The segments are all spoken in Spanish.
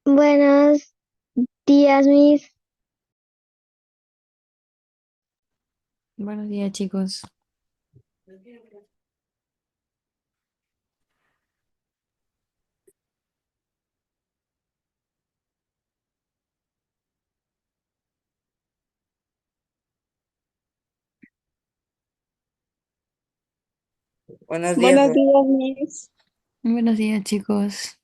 Buenos días, Miss. Buenos días, chicos. Buenos días, Buenos días, Miss. Buenos días, chicos.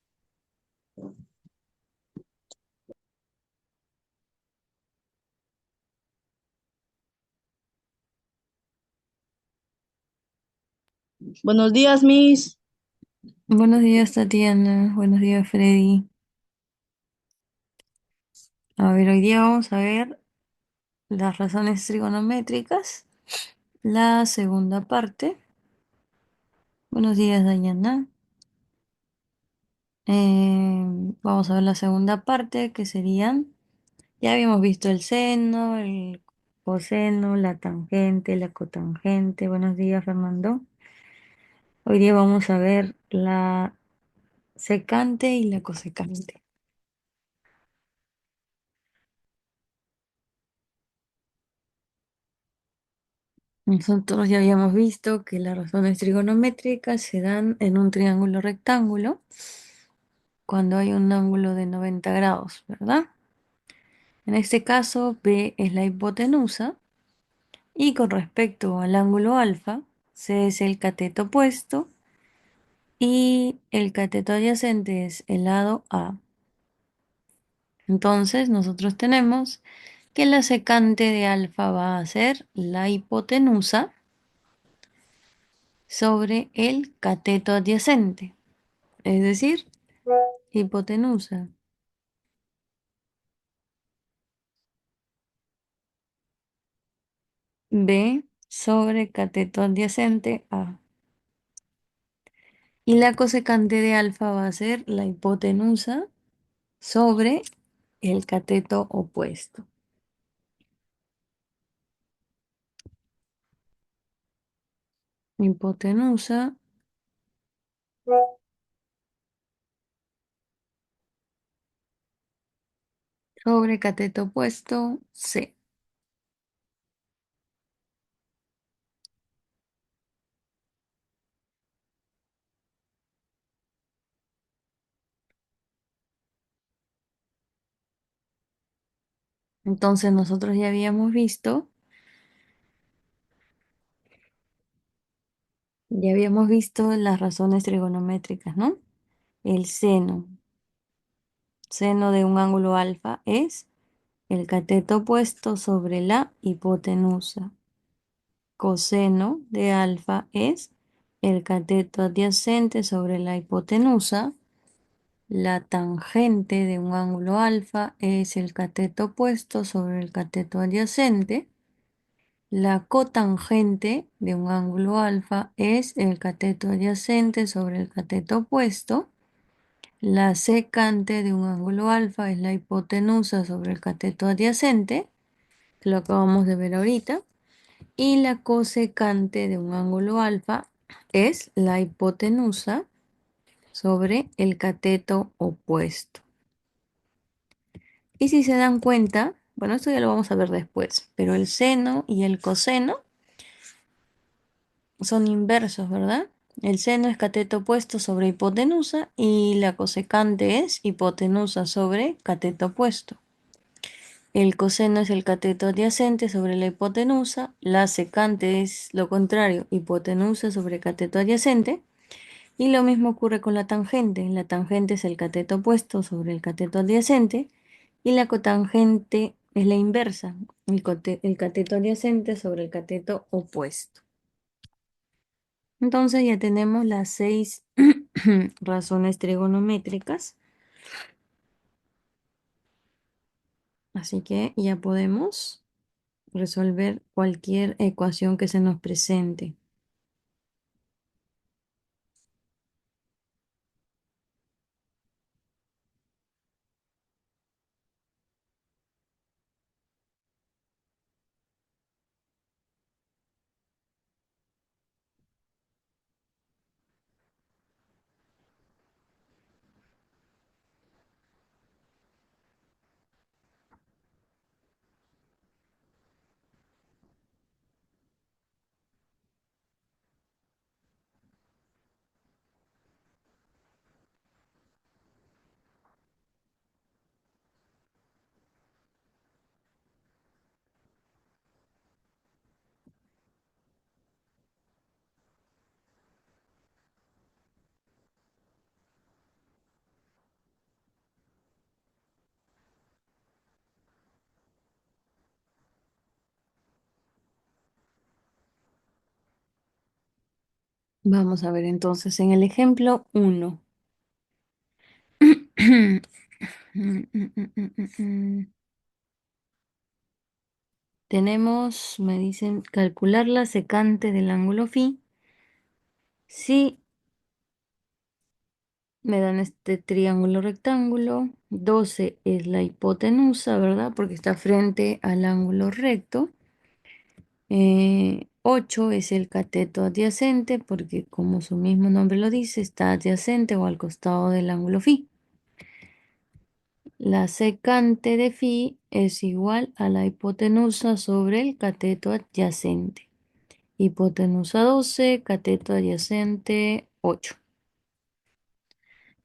Buenos días, Miss. Buenos días, Tatiana. Buenos días, Freddy. A ver, hoy día vamos a ver las razones trigonométricas, la segunda parte. Buenos días, Dayana. Vamos a ver la segunda parte, que serían, ya habíamos visto el seno, el coseno, la tangente, la cotangente. Buenos días, Fernando. Hoy día vamos a ver la secante y la cosecante. Nosotros ya habíamos visto que las razones trigonométricas se dan en un triángulo rectángulo cuando hay un ángulo de 90 grados, ¿verdad? En este caso, B es la hipotenusa y con respecto al ángulo alfa, C es el cateto opuesto y el cateto adyacente es el lado A. Entonces, nosotros tenemos que la secante de alfa va a ser la hipotenusa sobre el cateto adyacente. Es decir, hipotenusa B sobre cateto adyacente A. Y la cosecante de alfa va a ser la hipotenusa sobre el cateto opuesto. Hipotenusa sobre cateto opuesto C. Entonces nosotros ya habíamos visto las razones trigonométricas, ¿no? El seno de un ángulo alfa es el cateto opuesto sobre la hipotenusa. Coseno de alfa es el cateto adyacente sobre la hipotenusa. La tangente de un ángulo alfa es el cateto opuesto sobre el cateto adyacente. La cotangente de un ángulo alfa es el cateto adyacente sobre el cateto opuesto. La secante de un ángulo alfa es la hipotenusa sobre el cateto adyacente, que lo acabamos de ver ahorita. Y la cosecante de un ángulo alfa es la hipotenusa sobre el cateto opuesto. Y si se dan cuenta, bueno, esto ya lo vamos a ver después, pero el seno y el coseno son inversos, ¿verdad? El seno es cateto opuesto sobre hipotenusa y la cosecante es hipotenusa sobre cateto opuesto. El coseno es el cateto adyacente sobre la hipotenusa, la secante es lo contrario, hipotenusa sobre cateto adyacente. Y lo mismo ocurre con la tangente. La tangente es el cateto opuesto sobre el cateto adyacente y la cotangente es la inversa, el cateto adyacente sobre el cateto opuesto. Entonces ya tenemos las 6 razones trigonométricas, así que ya podemos resolver cualquier ecuación que se nos presente. Vamos a ver entonces en el ejemplo 1. Tenemos, me dicen, calcular la secante del ángulo phi. Si me dan este triángulo rectángulo, 12 es la hipotenusa, ¿verdad? Porque está frente al ángulo recto. 8 es el cateto adyacente, porque como su mismo nombre lo dice, está adyacente o al costado del ángulo phi. La secante de phi es igual a la hipotenusa sobre el cateto adyacente. Hipotenusa 12, cateto adyacente 8.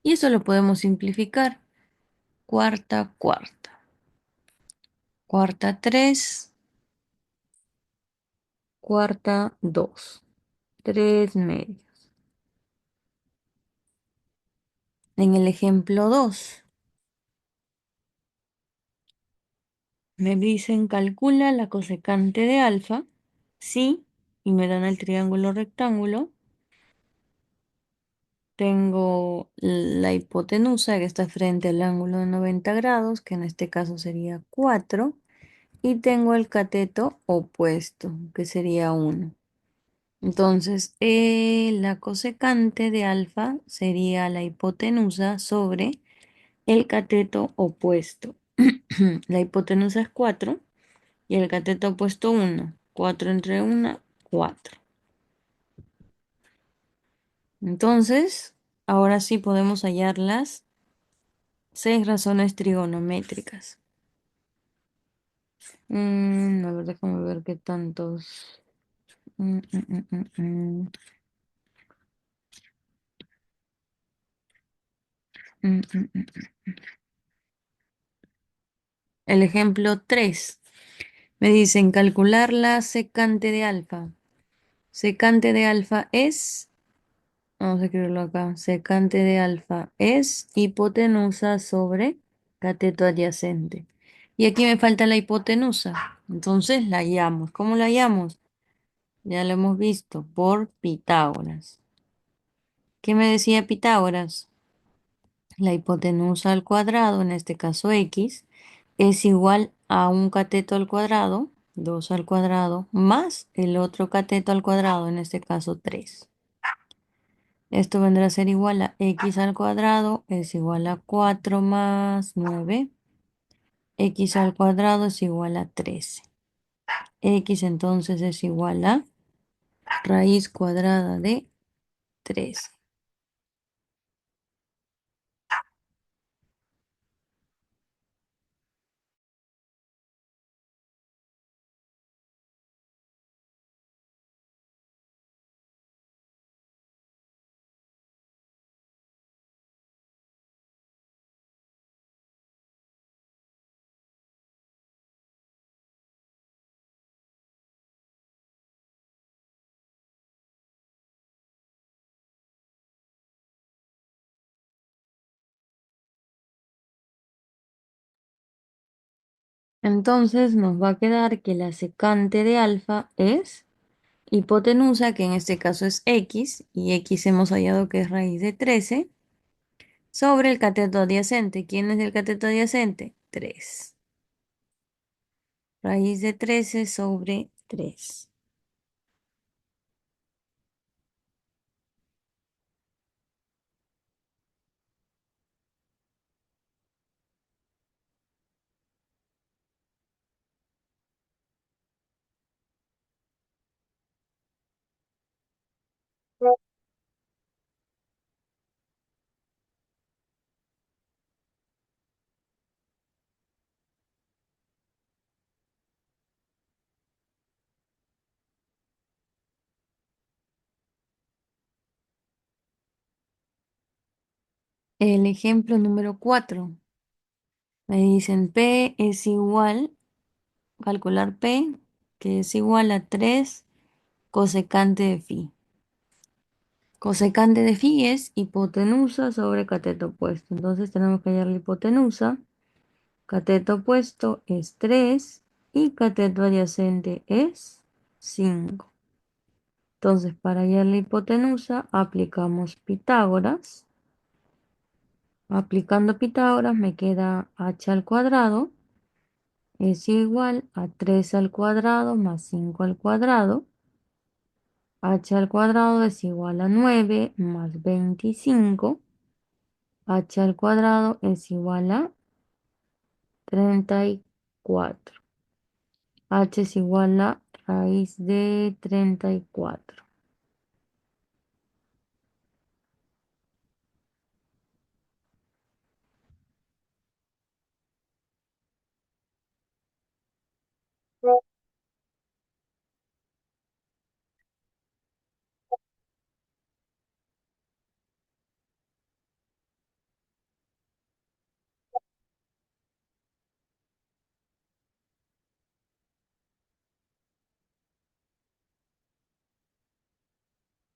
Y eso lo podemos simplificar. Cuarta, cuarta. Cuarta 3, cuarta 2. 3 medios. En el ejemplo 2, me dicen calcula la cosecante de alfa. Sí, y me dan el triángulo rectángulo. Tengo la hipotenusa que está frente al ángulo de 90 grados, que en este caso sería 4. Y tengo el cateto opuesto, que sería 1. Entonces, la cosecante de alfa sería la hipotenusa sobre el cateto opuesto. La hipotenusa es 4 y el cateto opuesto 1. 4 entre 1, 4. Entonces, ahora sí podemos hallar las 6 razones trigonométricas. A ver, déjame ver qué tantos. Mm, mm, mm, mm, mm. Mm, mm, mm. El ejemplo 3. Me dicen calcular la secante de alfa. Secante de alfa es, vamos a escribirlo acá, secante de alfa es hipotenusa sobre cateto adyacente. Y aquí me falta la hipotenusa. Entonces la hallamos. ¿Cómo la hallamos? Ya lo hemos visto, por Pitágoras. ¿Qué me decía Pitágoras? La hipotenusa al cuadrado, en este caso x, es igual a un cateto al cuadrado, 2 al cuadrado, más el otro cateto al cuadrado, en este caso 3. Esto vendrá a ser igual a x al cuadrado, es igual a 4 más 9. X al cuadrado es igual a 13. X entonces es igual a raíz cuadrada de 13. Entonces nos va a quedar que la secante de alfa es hipotenusa, que en este caso es x, y x hemos hallado que es raíz de 13, sobre el cateto adyacente. ¿Quién es el cateto adyacente? 3. Raíz de 13 sobre 3. El ejemplo número 4. Me dicen P es igual, calcular P, que es igual a 3 cosecante de phi. Cosecante de phi es hipotenusa sobre cateto opuesto. Entonces tenemos que hallar la hipotenusa. Cateto opuesto es 3 y cateto adyacente es 5. Entonces, para hallar la hipotenusa, aplicamos Pitágoras. Aplicando Pitágoras me queda h al cuadrado es igual a 3 al cuadrado más 5 al cuadrado. H al cuadrado es igual a 9 más 25. H al cuadrado es igual a 34. H es igual a raíz de 34.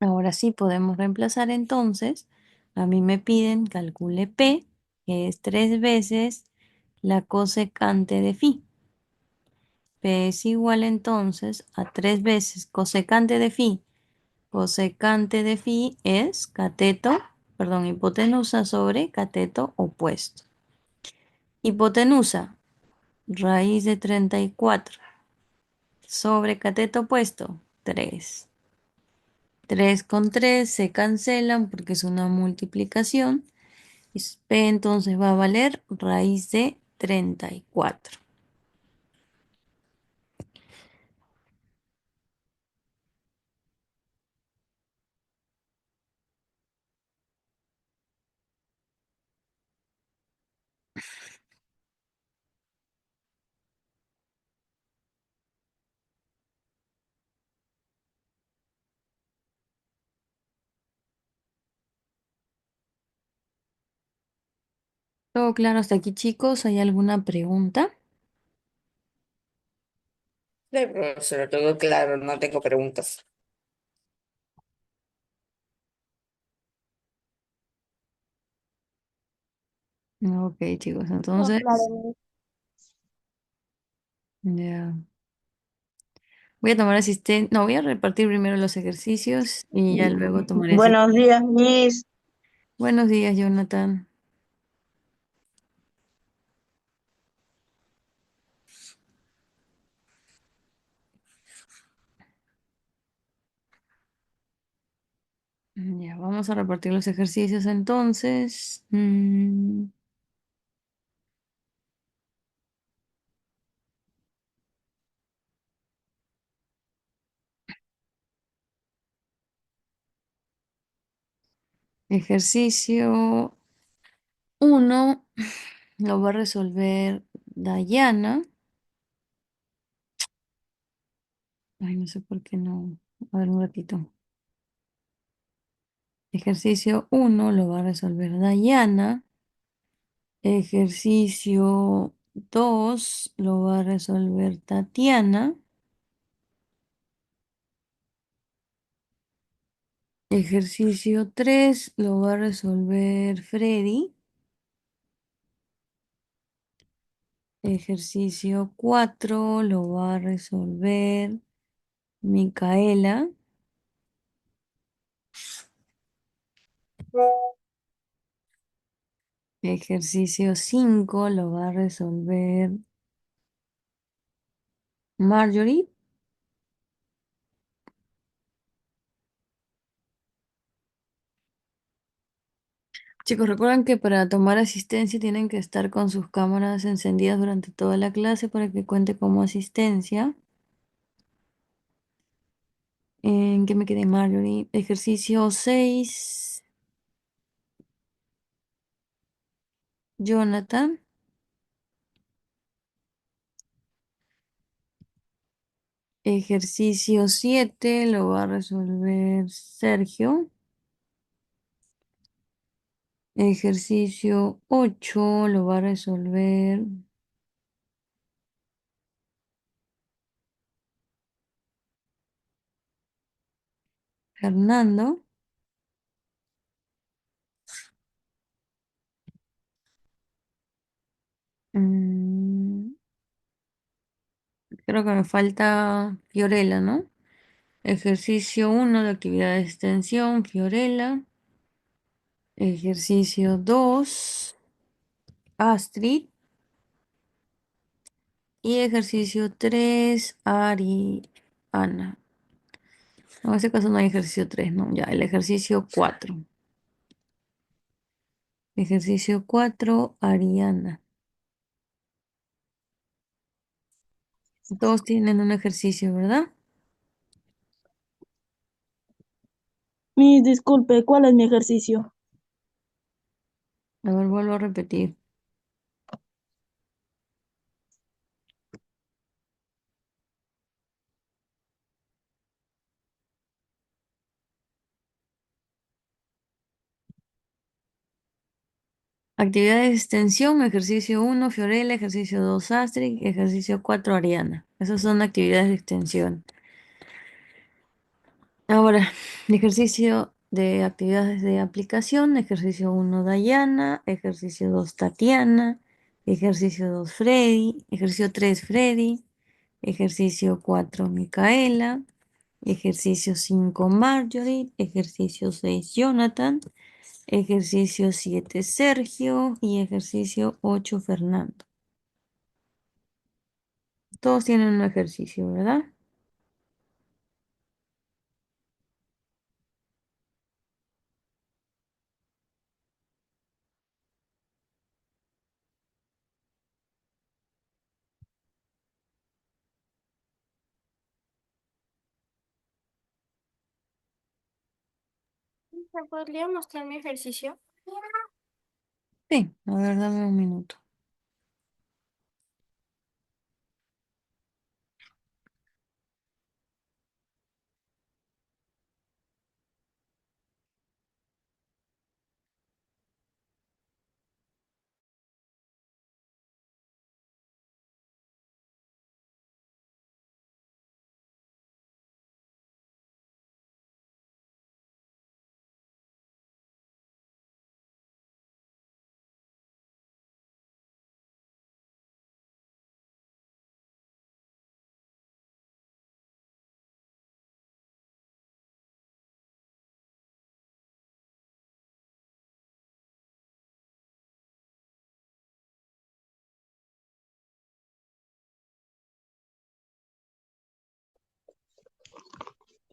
Ahora sí podemos reemplazar entonces. A mí me piden calcule P, que es 3 veces la cosecante de phi. P es igual entonces a 3 veces cosecante de phi. Cosecante de phi es cateto, perdón, hipotenusa sobre cateto opuesto. Hipotenusa, raíz de 34 sobre cateto opuesto, 3. 3 con 3 se cancelan porque es una multiplicación. P entonces va a valer raíz de 34. ¿Todo claro hasta aquí, chicos? ¿Hay alguna pregunta? Sí, profesora, todo claro, no tengo preguntas. Ok, chicos, Todo claro, entonces Miss. ya. Voy a tomar asistencia. No, voy a repartir primero los ejercicios y ya luego tomaré asistencia. Buenos días, Miss. Buenos días, Jonathan. Ya, vamos a repartir los ejercicios entonces. Ejercicio uno lo va a resolver Dayana. Ay, no sé por qué no. A ver un ratito. Ejercicio uno lo va a resolver Dayana. Ejercicio 2 lo va a resolver Tatiana. Ejercicio 3 lo va a resolver Freddy. Ejercicio 4 lo va a resolver Micaela. Ejercicio 5 lo va a resolver Marjorie. Chicos, recuerden que para tomar asistencia tienen que estar con sus cámaras encendidas durante toda la clase para que cuente como asistencia. ¿En qué me quedé, Marjorie? Ejercicio 6, Jonathan. Ejercicio 7 lo va a resolver Sergio. Ejercicio 8 lo va a resolver Fernando. Mm, creo que me falta Fiorella, ¿no? Ejercicio 1 de actividad de extensión, Fiorella. Ejercicio 2, Astrid. Y ejercicio 3, Ana. No, en este caso no hay ejercicio 3, no, ya, el ejercicio 4. Ejercicio 4, Ariana. Todos tienen un ejercicio, ¿verdad? Miss, disculpe, ¿cuál es mi ejercicio? A ver, vuelvo a repetir. Actividad de extensión, ejercicio 1, Fiorella, ejercicio 2, Astrid, ejercicio 4, Ariana. Esas son actividades de extensión. Ahora, ejercicio de actividades de aplicación, ejercicio 1, Dayana, ejercicio 2, Tatiana, ejercicio 2, Freddy, ejercicio 3, Freddy, ejercicio 4, Micaela, ejercicio 5, Marjorie, ejercicio 6, Jonathan, ejercicio 7, Sergio y ejercicio 8, Fernando. Todos tienen un ejercicio, ¿verdad? ¿Me podría mostrar mi ejercicio? Sí, a ver, dame un minuto.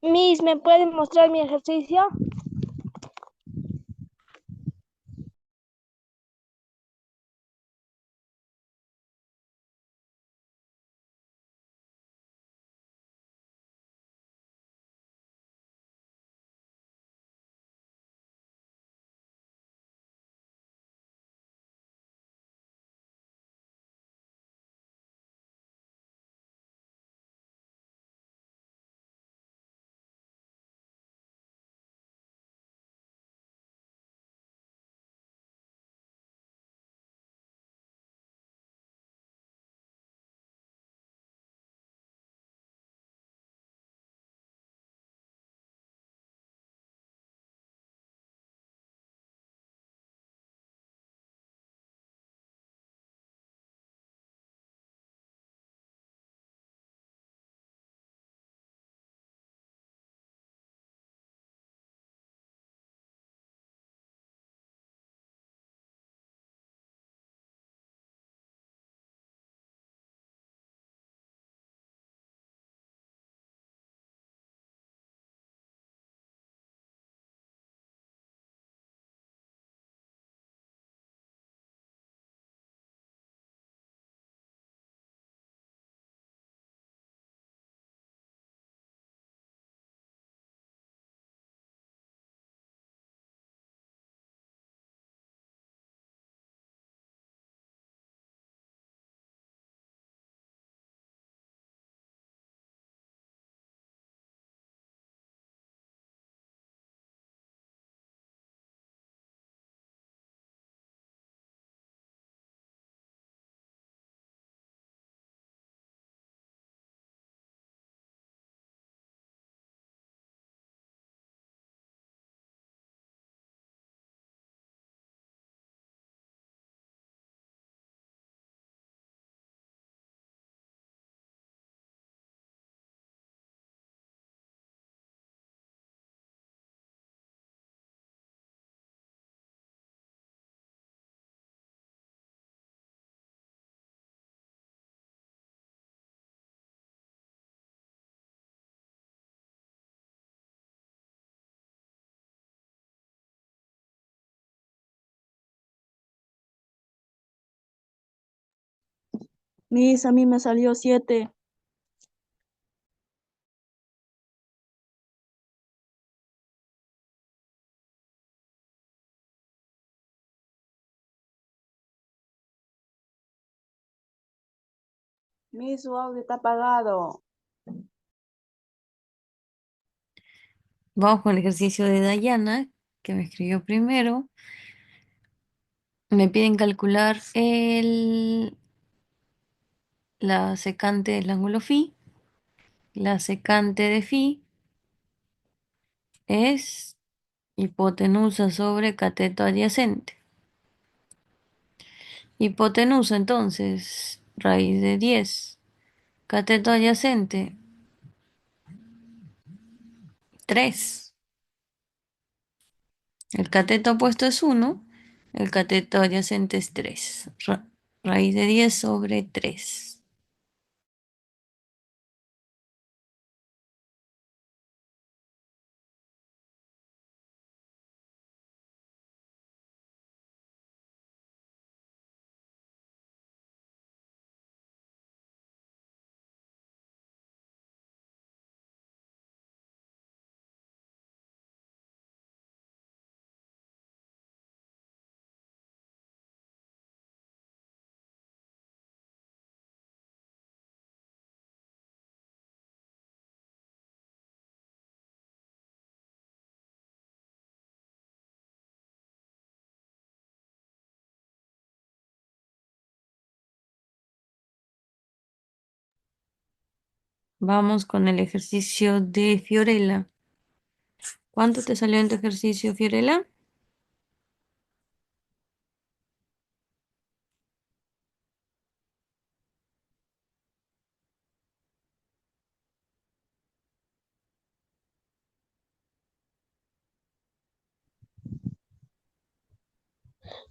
Miss, ¿me puede mostrar mi ejercicio? Miss, a mí me salió 7. Miss, su audio está apagado. Vamos con el ejercicio de Dayana, que me escribió primero. Me piden calcular la secante del ángulo phi. La secante de phi es hipotenusa sobre cateto adyacente. Hipotenusa, entonces, raíz de 10. Cateto adyacente, 3. El cateto opuesto es 1. El cateto adyacente es 3. Raíz de 10 sobre 3. Vamos con el ejercicio de Fiorella. ¿Cuánto te salió en tu ejercicio, Fiorella?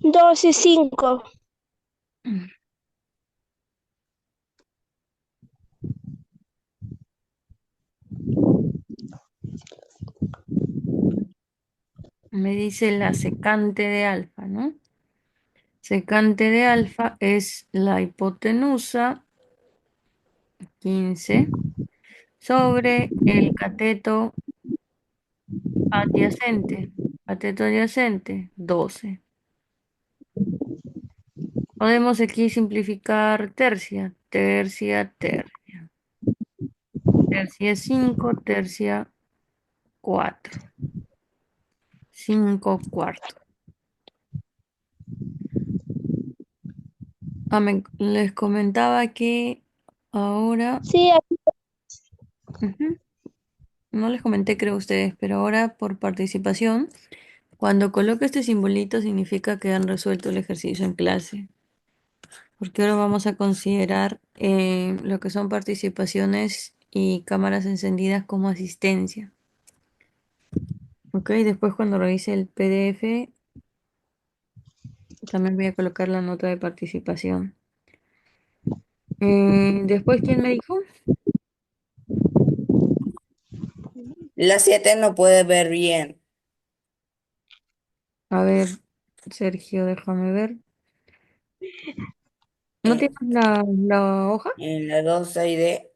12,5. Me dice la secante de alfa, ¿no? Secante de alfa es la hipotenusa 15 sobre el cateto adyacente. Cateto adyacente 12. Podemos aquí simplificar tercia. Tercia, tercia. Tercia 5, tercia 4. 5 cuartos. Les comentaba que ahora, Sí, ujú, no les comenté creo a ustedes, pero ahora por participación, cuando coloco este simbolito significa que han resuelto el ejercicio en clase, porque ahora vamos a considerar lo que son participaciones y cámaras encendidas como asistencia. Ok, después cuando revise el PDF también voy a colocar la nota de participación. Después, ¿quién me dijo? La 7 no puede ver bien. A ver, Sergio, déjame ver. ¿No tienes En, la hoja? en la 2 hay de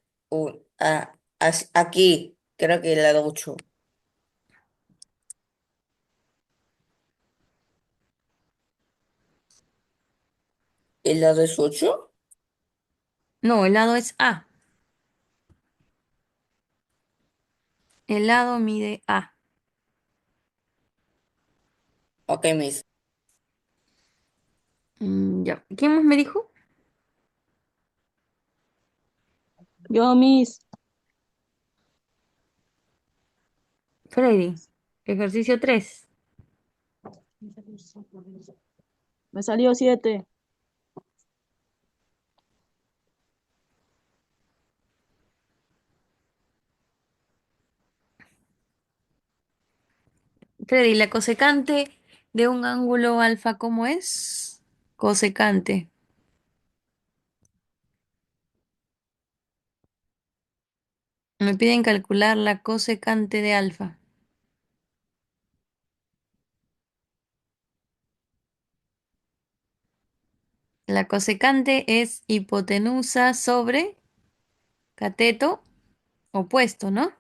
aquí, creo que la 8. ¿El lado es 8? No, el lado es A. El lado mide A. Ok, Miss. Ya. ¿Quién más me dijo? Yo, Miss. Freddy. Ejercicio 3. Me salió 7. Freddy, la cosecante de un ángulo alfa, ¿cómo es? Cosecante. Me piden calcular la cosecante de alfa. La cosecante es hipotenusa sobre cateto opuesto, ¿no?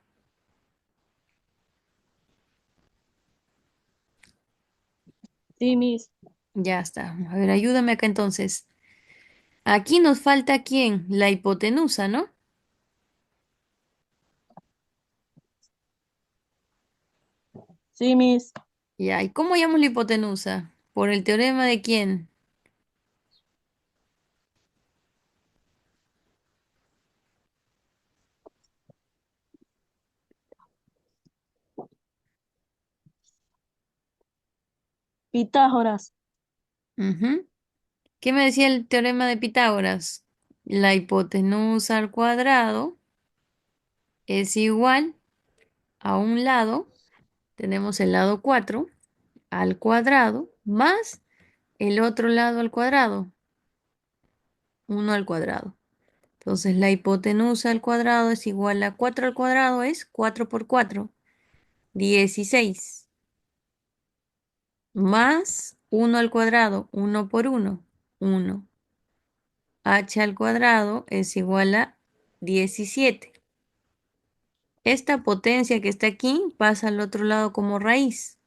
Sí, Miss. Ya está. A ver, ayúdame acá entonces. Aquí nos falta quién, la hipotenusa, ¿no? Sí, Miss. Ya, ¿y cómo llamamos la hipotenusa? ¿Por el teorema de quién? Pitágoras. Ujú. ¿Qué me decía el teorema de Pitágoras? La hipotenusa al cuadrado es igual a un lado, tenemos el lado 4 al cuadrado, más el otro lado al cuadrado, 1 al cuadrado. Entonces la hipotenusa al cuadrado es igual a 4 al cuadrado, es 4 por 4, 16. Más 1 al cuadrado, 1 por 1, 1. H al cuadrado es igual a 17. Esta potencia que está aquí pasa al otro lado como raíz.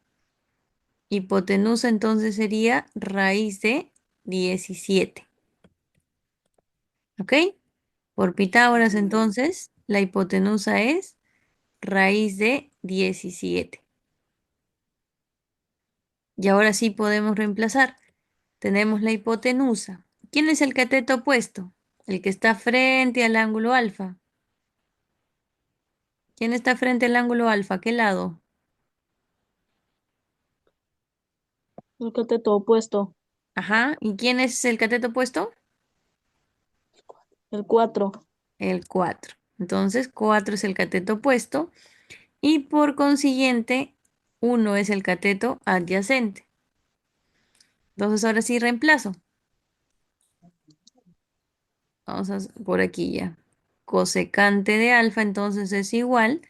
Hipotenusa entonces sería raíz de 17. ¿Ok? Por Pitágoras entonces, la hipotenusa es raíz de 17. Y ahora sí podemos reemplazar. Tenemos la hipotenusa. ¿Quién es el cateto opuesto? El que está frente al ángulo alfa. ¿Quién está frente al ángulo alfa? ¿Qué lado? El cateto opuesto. Ajá. ¿Y quién es el cateto opuesto? El 4. El 4. Entonces, 4 es el cateto opuesto y por consiguiente, 1 es el cateto adyacente. Entonces, ahora sí reemplazo. Vamos a por aquí ya. Cosecante de alfa entonces es igual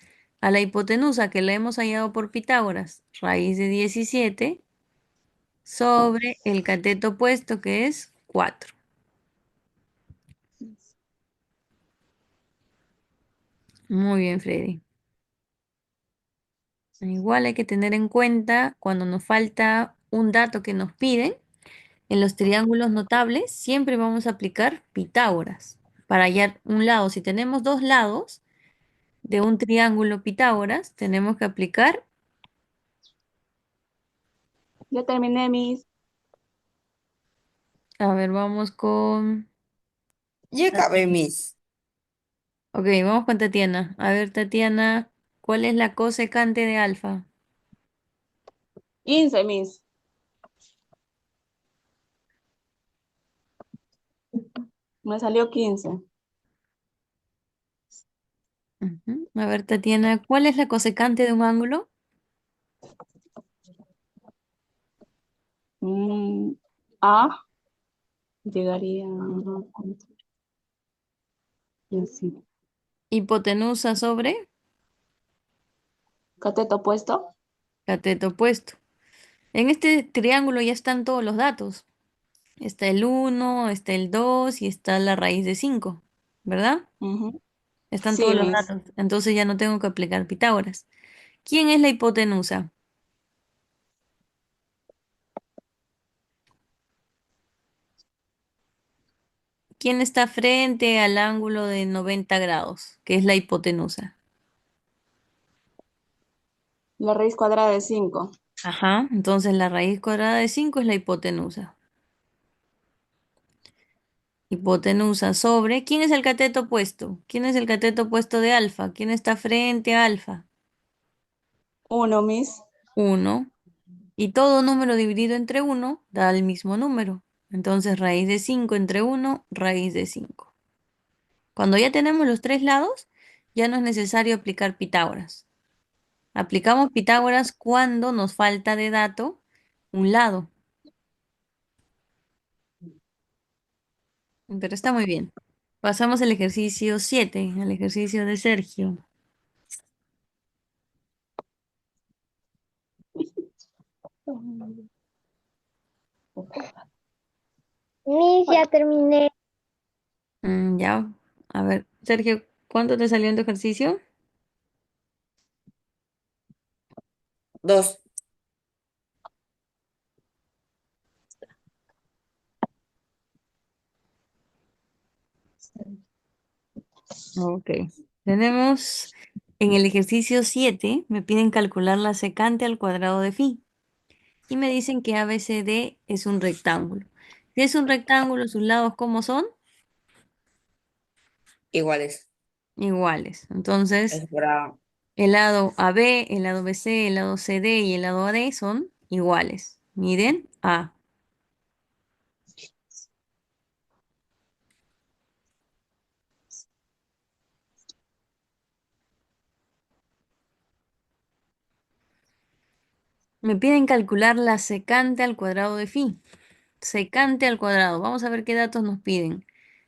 a la hipotenusa que la hemos hallado por Pitágoras, raíz de 17 sobre el cateto opuesto que es 4. Muy bien, Freddy. Igual hay que tener en cuenta cuando nos falta un dato que nos piden, en los triángulos notables siempre vamos a aplicar Pitágoras para hallar un lado. Si tenemos dos lados de un triángulo Pitágoras, tenemos que aplicar. Ya terminé, Miss. A ver, vamos con. Ya acabé, Miss. Ok, vamos con Tatiana. A ver, Tatiana, ¿cuál es la cosecante de alfa? 15, Miss. Me salió 15. Ujú. A ver, Tatiana, ¿cuál es la cosecante de un ángulo? Mm, A llegaría y así. Hipotenusa sobre Cateto opuesto. cateto opuesto. En este triángulo ya están todos los datos. Está el 1, está el 2 y está la raíz de 5, ¿verdad? Ujú. Están Sí, todos los Miss. datos. Entonces ya no tengo que aplicar Pitágoras. ¿Quién es la hipotenusa? ¿Quién está frente al ángulo de 90 grados? Que es la hipotenusa. La raíz cuadrada de 5. Ajá, entonces la raíz cuadrada de 5 es la hipotenusa. Hipotenusa sobre. ¿Quién es el cateto opuesto? ¿Quién es el cateto opuesto de alfa? ¿Quién está frente a alfa? 1, Miss. 1. Y todo número dividido entre 1 da el mismo número. Entonces raíz de 5 entre 1, raíz de 5. Cuando ya tenemos los tres lados, ya no es necesario aplicar Pitágoras. Aplicamos Pitágoras cuando nos falta de dato un lado. Pero está muy bien. Pasamos al ejercicio 7, al ejercicio de Sergio. Miss, Ya terminé. Ya. A ver, Sergio, ¿cuánto te salió en tu ejercicio? 2. Ok. Tenemos en el ejercicio 7, me piden calcular la secante al cuadrado de phi. Y me dicen que ABCD es un rectángulo. Si es un rectángulo, sus lados, ¿cómo son? Iguales. Iguales. Entonces, Es para el lado AB, el lado BC, el lado CD y el lado AD son iguales. Miden A. Me piden calcular la secante al cuadrado de phi. Secante al cuadrado. Vamos a ver qué datos nos piden.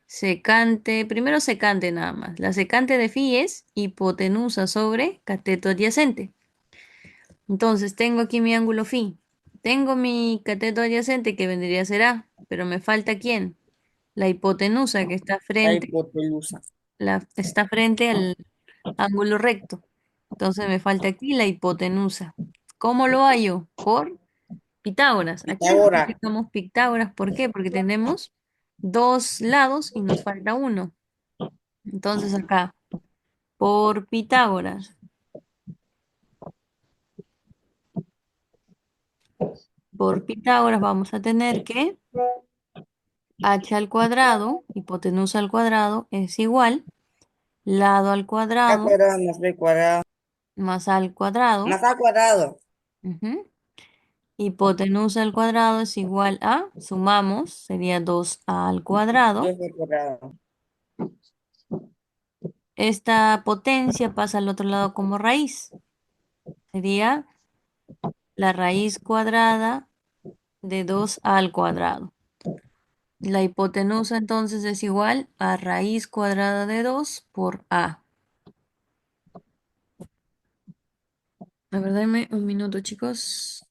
Secante, primero secante nada más. La secante de phi es hipotenusa sobre cateto adyacente. Entonces, tengo aquí mi ángulo phi. Tengo mi cateto adyacente que vendría a ser A, pero me falta ¿quién? La hipotenusa que la hipotenusa. está frente al ángulo recto. Entonces me falta aquí la hipotenusa. ¿Cómo lo hallo? Por Pitágoras. Aquí Pitágoras. aplicamos Pitágoras. ¿Por qué? Porque tenemos dos lados y nos falta uno. Entonces acá, por Pitágoras. Por Pitágoras vamos a tener que h al cuadrado, hipotenusa al cuadrado, es igual lado al A cuadrado cuadrado más B cuadrado. más al cuadrado. Más A cuadrado. Ujú. Hipotenusa al cuadrado es igual a, sumamos, sería 2a al cuadrado. 2 B cuadrado. Esta potencia pasa al otro lado como raíz. Sería la raíz cuadrada de 2a al cuadrado. La hipotenusa entonces es igual a raíz cuadrada de 2 por a. A ver, dame un minuto, chicos.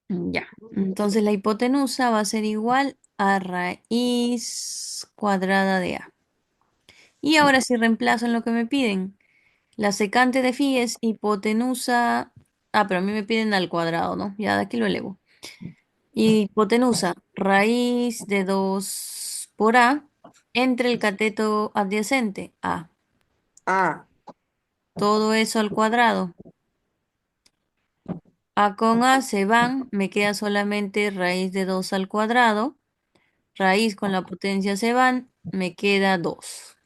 Ya. Entonces la hipotenusa va a ser igual a raíz cuadrada de a. Y ahora si reemplazo en lo que me piden. La secante de phi es hipotenusa. Ah, pero a mí me piden al cuadrado, ¿no? Ya de aquí lo elevo. Hipotenusa, raíz de 2 por a entre el cateto adyacente, a. A. Todo eso al cuadrado. A con a se van, me queda solamente raíz de 2 al cuadrado. Raíz con la potencia se van, me queda 2.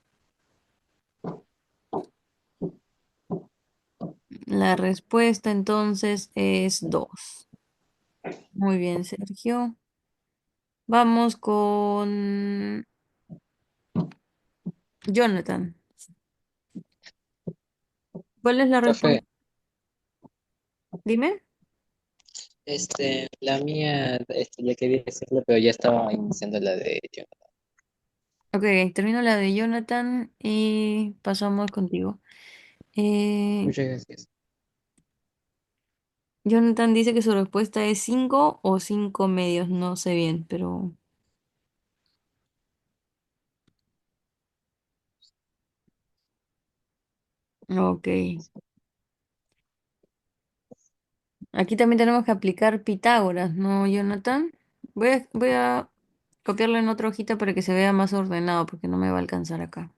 La respuesta entonces es 2. Muy bien, Sergio. Vamos con Jonathan. ¿Cuál es la Profe, respuesta? Dime. la mía, ya quería decirlo, pero ya estaba iniciando la de yo. Ok, termino la de Jonathan y pasamos contigo. Eh, Muchas gracias. Jonathan dice que su respuesta es 5 o 5 medios, no sé bien, pero ok. Aquí también tenemos que aplicar Pitágoras, ¿no, Jonathan? Voy a copiarlo en otra hojita para que se vea más ordenado, porque no me va a alcanzar acá.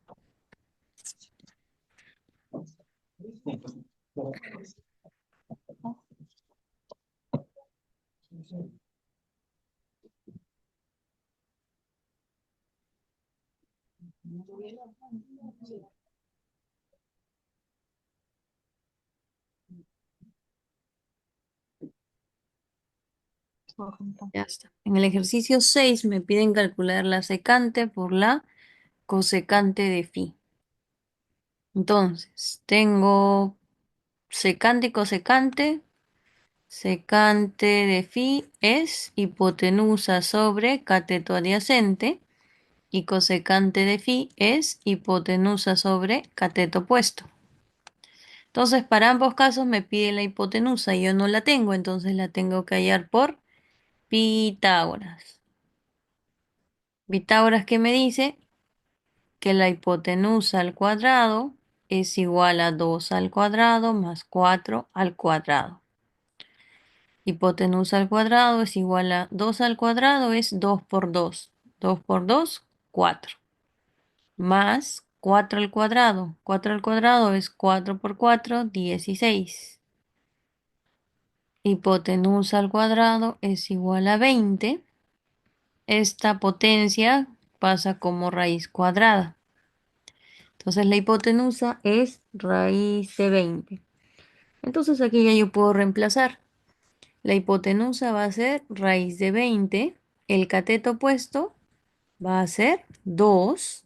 Ya está. En el ejercicio 6 me piden calcular la secante por la cosecante de phi. Entonces, tengo secante y cosecante. Secante de phi es hipotenusa sobre cateto adyacente. y cosecante de phi es hipotenusa sobre cateto opuesto. Entonces, para ambos casos me pide la hipotenusa y yo no la tengo, entonces la tengo que hallar por Pitágoras. Pitágoras que me dice que la hipotenusa al cuadrado es igual a 2 al cuadrado más 4 al cuadrado. Hipotenusa al cuadrado es igual a 2 al cuadrado es 2 por 2. 2 por 2, 4. Más 4 al cuadrado. 4 al cuadrado es 4 por 4, 16. Hipotenusa al cuadrado es igual a 20. Esta potencia pasa como raíz cuadrada. Entonces la hipotenusa es raíz de 20. Entonces aquí ya yo puedo reemplazar. La hipotenusa va a ser raíz de 20. El cateto opuesto va a ser 2.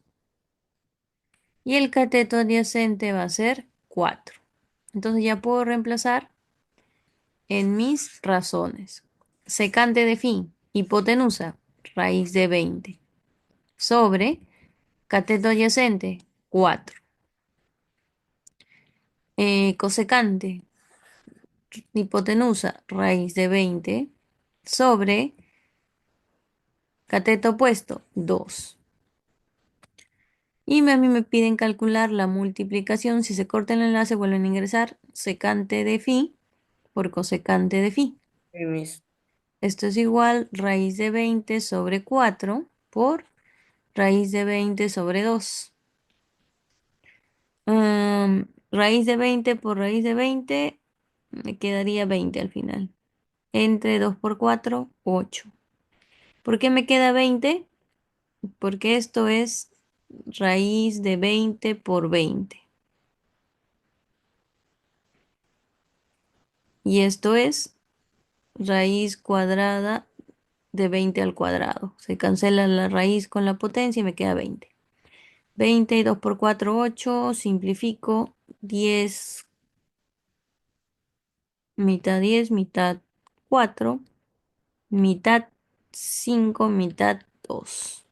Y el cateto adyacente va a ser 4. Entonces ya puedo reemplazar en mis razones. Secante de phi, hipotenusa, raíz de 20. Sobre cateto adyacente, 4. Cosecante, hipotenusa, raíz de 20. Sobre cateto opuesto, 2. Y a mí me piden calcular la multiplicación. Si se corta el enlace, vuelven a ingresar secante de phi por cosecante de phi. Sí, Miss. Esto es igual raíz de 20 sobre 4 por raíz de 20 sobre 2. Raíz de 20 por raíz de 20 me quedaría 20 al final. Entre 2 por 4, 8. ¿Por qué me queda 20? Porque esto es raíz de 20 por 20. Y esto es raíz cuadrada de 20 al cuadrado. Se cancela la raíz con la potencia y me queda 20. 20 y 2 por 4, 8. Simplifico. 10, mitad 10, mitad 4, mitad 5, mitad 2.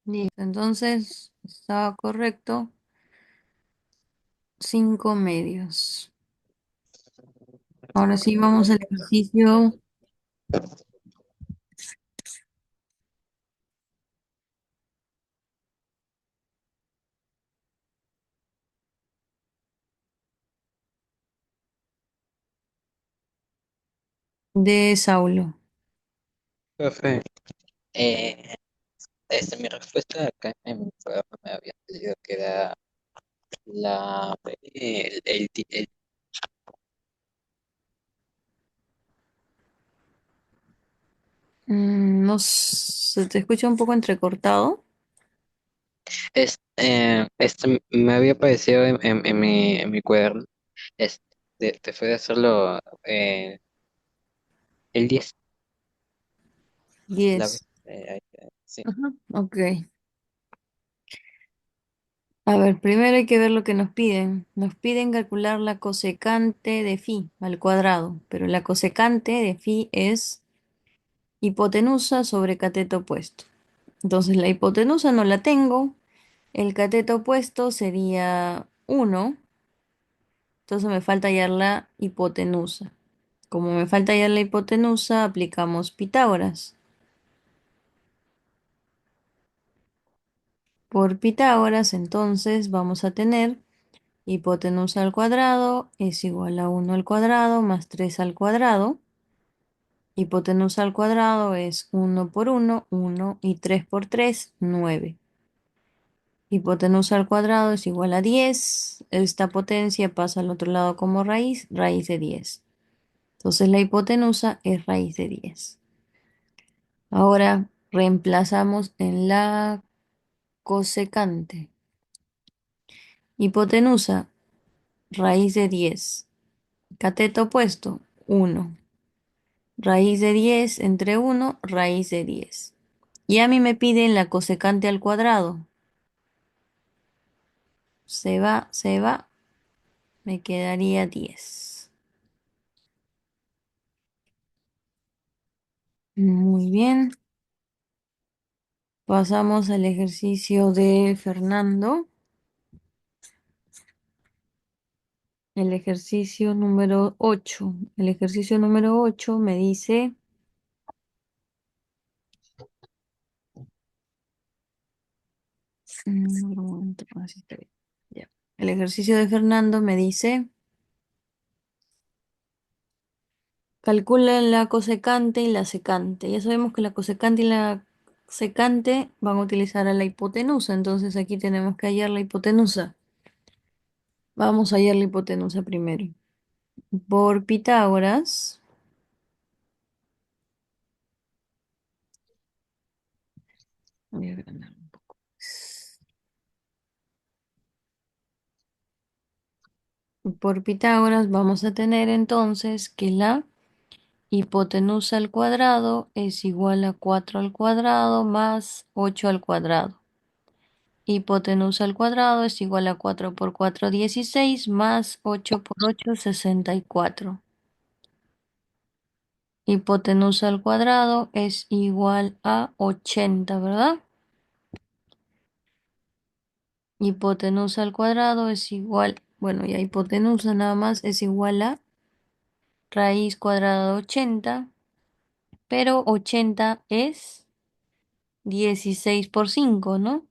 Listo, entonces estaba correcto. 5 medios. Ahora sí vamos al ejercicio de Saulo. Profe, eh, mi respuesta acá en mi programa me había pedido que era el No, se te escucha un poco entrecortado. me había parecido en mi cuaderno, te fue de hacerlo el 10 la vez, 10. sí. Ajá, ok. A ver, primero hay que ver lo que nos piden. Nos piden calcular la cosecante de phi al cuadrado, pero la cosecante de phi es hipotenusa sobre cateto opuesto. Entonces la hipotenusa no la tengo, el cateto opuesto sería 1, entonces me falta hallar la hipotenusa. Como me falta hallar la hipotenusa, aplicamos Pitágoras. Por Pitágoras, entonces vamos a tener hipotenusa al cuadrado es igual a 1 al cuadrado más 3 al cuadrado. Hipotenusa al cuadrado es 1 por 1, 1 y 3 por 3, 9. Hipotenusa al cuadrado es igual a 10. Esta potencia pasa al otro lado como raíz, raíz de 10. Entonces la hipotenusa es raíz de 10. Ahora reemplazamos en la cosecante. Hipotenusa, raíz de 10. Cateto opuesto, 1. Raíz de 10 entre 1, raíz de 10. Y a mí me piden la cosecante al cuadrado. Se va, me quedaría 10. Muy bien. Pasamos al ejercicio de Fernando. El ejercicio número 8. El ejercicio número 8 me dice, un momento, así está bien. Ya. El ejercicio de Fernando me dice, calcula la cosecante y la secante. Ya sabemos que la cosecante y la secante van a utilizar a la hipotenusa, entonces aquí tenemos que hallar la hipotenusa. Vamos a hallar la hipotenusa primero. Por Pitágoras, voy a agrandar un poco. Por Pitágoras vamos a tener entonces que la hipotenusa al cuadrado es igual a 4 al cuadrado más 8 al cuadrado. Hipotenusa al cuadrado es igual a 4 por 4, 16, más 8 por 8, 64. Hipotenusa al cuadrado es igual a 80, ¿verdad? Hipotenusa al cuadrado es igual, bueno, ya hipotenusa nada más es igual a raíz cuadrada de 80, pero 80 es 16 por 5, ¿no?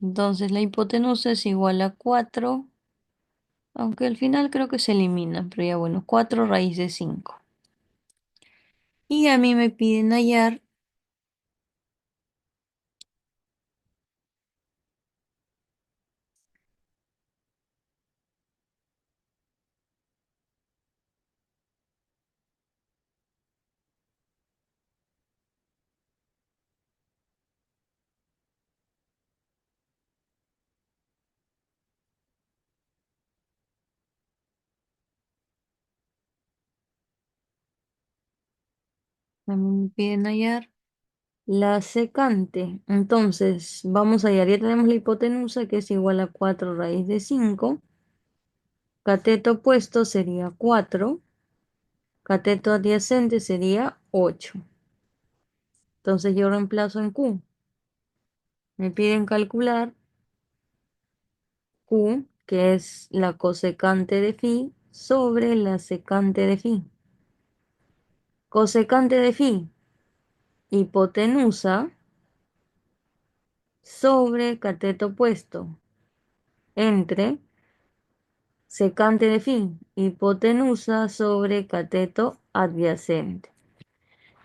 Entonces la hipotenusa es igual a 4, aunque al final creo que se elimina, pero ya bueno, 4 raíz de 5. Y a mí me piden hallar, a mí me piden hallar la secante. Entonces, vamos a hallar, ya tenemos la hipotenusa que es igual a 4 raíz de 5. Cateto opuesto sería 4. Cateto adyacente sería 8. Entonces yo reemplazo en Q. Me piden calcular Q, que es la cosecante de phi, sobre la secante de phi. Cosecante de phi, hipotenusa sobre cateto opuesto, entre secante de phi, hipotenusa sobre cateto adyacente.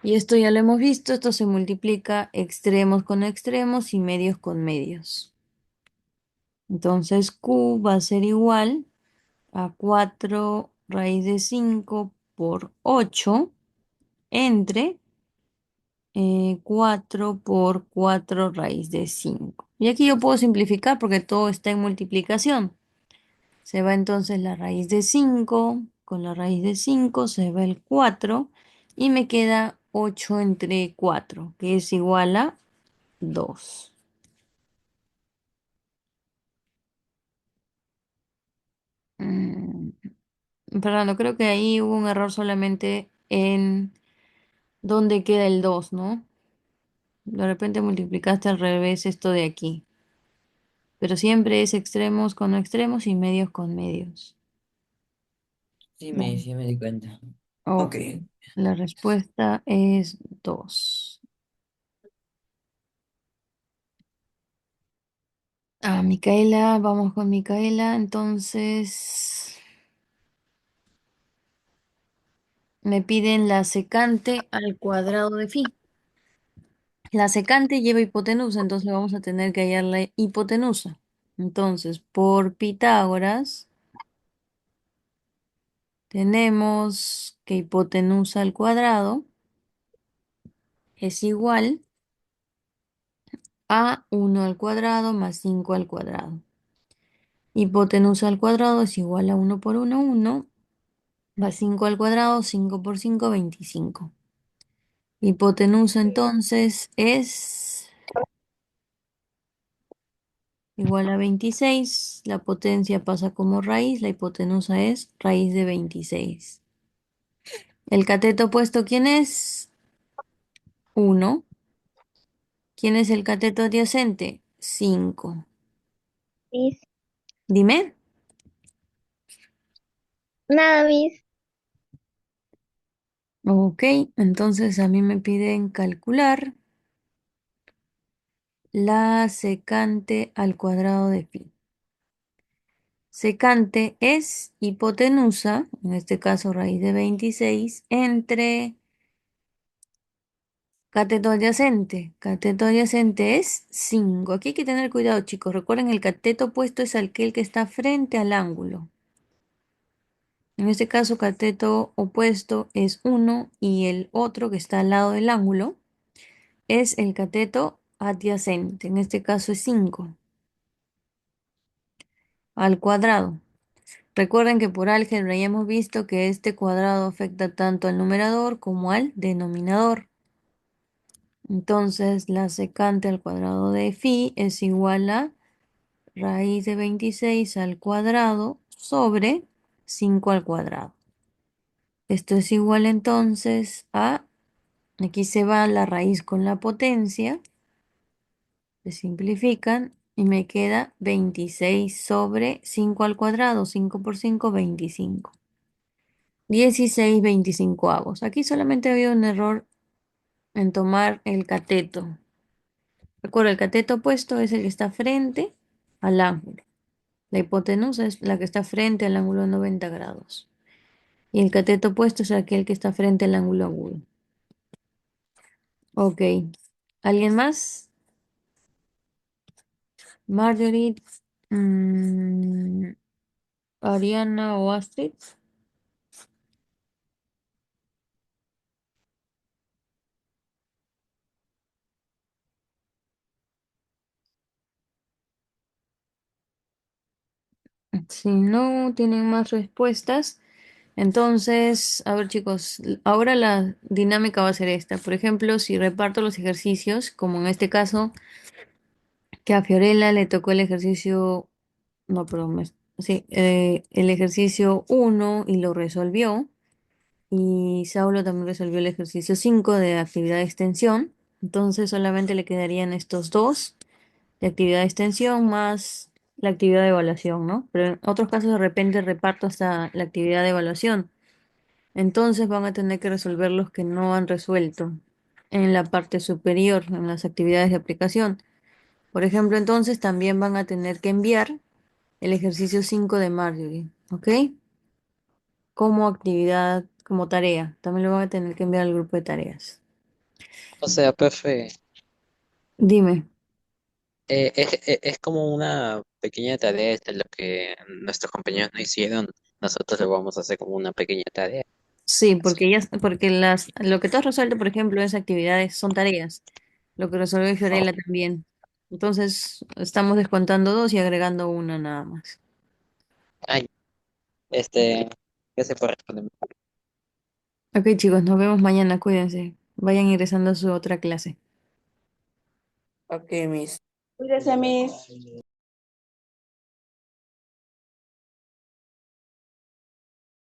Y esto ya lo hemos visto, esto se multiplica extremos con extremos y medios con medios. Entonces Q va a ser igual a 4 raíz de 5 por 8 entre 4 por 4 raíz de 5. Y aquí yo puedo simplificar porque todo está en multiplicación. Se va entonces la raíz de 5, con la raíz de 5 se va el 4 y me queda 8 entre 4, que es igual a 2. Mm, Fernando, creo que ahí hubo un error solamente en dónde queda el 2, ¿no? De repente multiplicaste al revés esto de aquí. Pero siempre es extremos con extremos y medios con medios. Bueno, Sí me di cuenta. ok. Ok. La respuesta es 2. Micaela, vamos con Micaela. Entonces, me piden la secante al cuadrado de phi. La secante lleva hipotenusa, entonces vamos a tener que hallar la hipotenusa. Entonces, por Pitágoras, tenemos que hipotenusa al cuadrado es igual a 1 al cuadrado más 5 al cuadrado. Hipotenusa al cuadrado es igual a 1 por 1, 1, más 5 al cuadrado, 5 por 5, 25. Hipotenusa entonces es igual a 26. La potencia pasa como raíz, la hipotenusa es raíz de 26. El cateto opuesto, ¿quién es? 1. ¿Quién es el cateto adyacente? 5. Miss. Dime. Nada, Miss. Ok, entonces a mí me piden calcular la secante al cuadrado de pi. Secante es hipotenusa, en este caso raíz de 26, entre cateto adyacente. Cateto adyacente es 5. Aquí hay que tener cuidado, chicos. Recuerden, el cateto opuesto es aquel que está frente al ángulo. En este caso, cateto opuesto es 1 y el otro que está al lado del ángulo es el cateto adyacente. En este caso es 5 al cuadrado. Recuerden que por álgebra ya hemos visto que este cuadrado afecta tanto al numerador como al denominador. Entonces, la secante al cuadrado de phi es igual a raíz de 26 al cuadrado sobre 5 al cuadrado. Esto es igual entonces a, aquí se va la raíz con la potencia, se simplifican y me queda 26 sobre 5 al cuadrado, 5 por 5, 25. 16/25. Aquí solamente ha habido un error en tomar el cateto. Recuerda, el cateto opuesto es el que está frente al ángulo. La hipotenusa es la que está frente al ángulo de 90 grados. Y el cateto opuesto es aquel que está frente al ángulo agudo. Ok. ¿Alguien más? Marjorie, mm, Ariana o Astrid. Si no tienen más respuestas, entonces, a ver chicos, ahora la dinámica va a ser esta. Por ejemplo, si reparto los ejercicios, como en este caso, que a Fiorella le tocó el ejercicio, no, perdón, sí, el ejercicio 1 y lo resolvió, y Saulo también resolvió el ejercicio 5 de actividad de extensión, entonces solamente le quedarían estos dos de actividad de extensión más la actividad de evaluación, ¿no? Pero en otros casos de repente reparto hasta la actividad de evaluación. Entonces van a tener que resolver los que no han resuelto en la parte superior, en las actividades de aplicación. Por ejemplo, entonces también van a tener que enviar el ejercicio 5 de Marjorie, ¿ok? Como actividad, como tarea. También lo van a tener que enviar al grupo de tareas. O sea, profe, Dime. es como una pequeña tarea de lo que nuestros compañeros no hicieron. Nosotros lo vamos a hacer como una pequeña tarea. Sí, Así. porque lo que tú has resuelto, por ejemplo, es actividades, son tareas. Lo que resolvió Oh, Fiorella también. Entonces, estamos descontando dos y agregando una nada más. ay, este, ¿qué se puede responder? Ok, chicos, nos vemos mañana, cuídense. Vayan ingresando a su otra clase. Ok, Miss. Cuídese, Miss.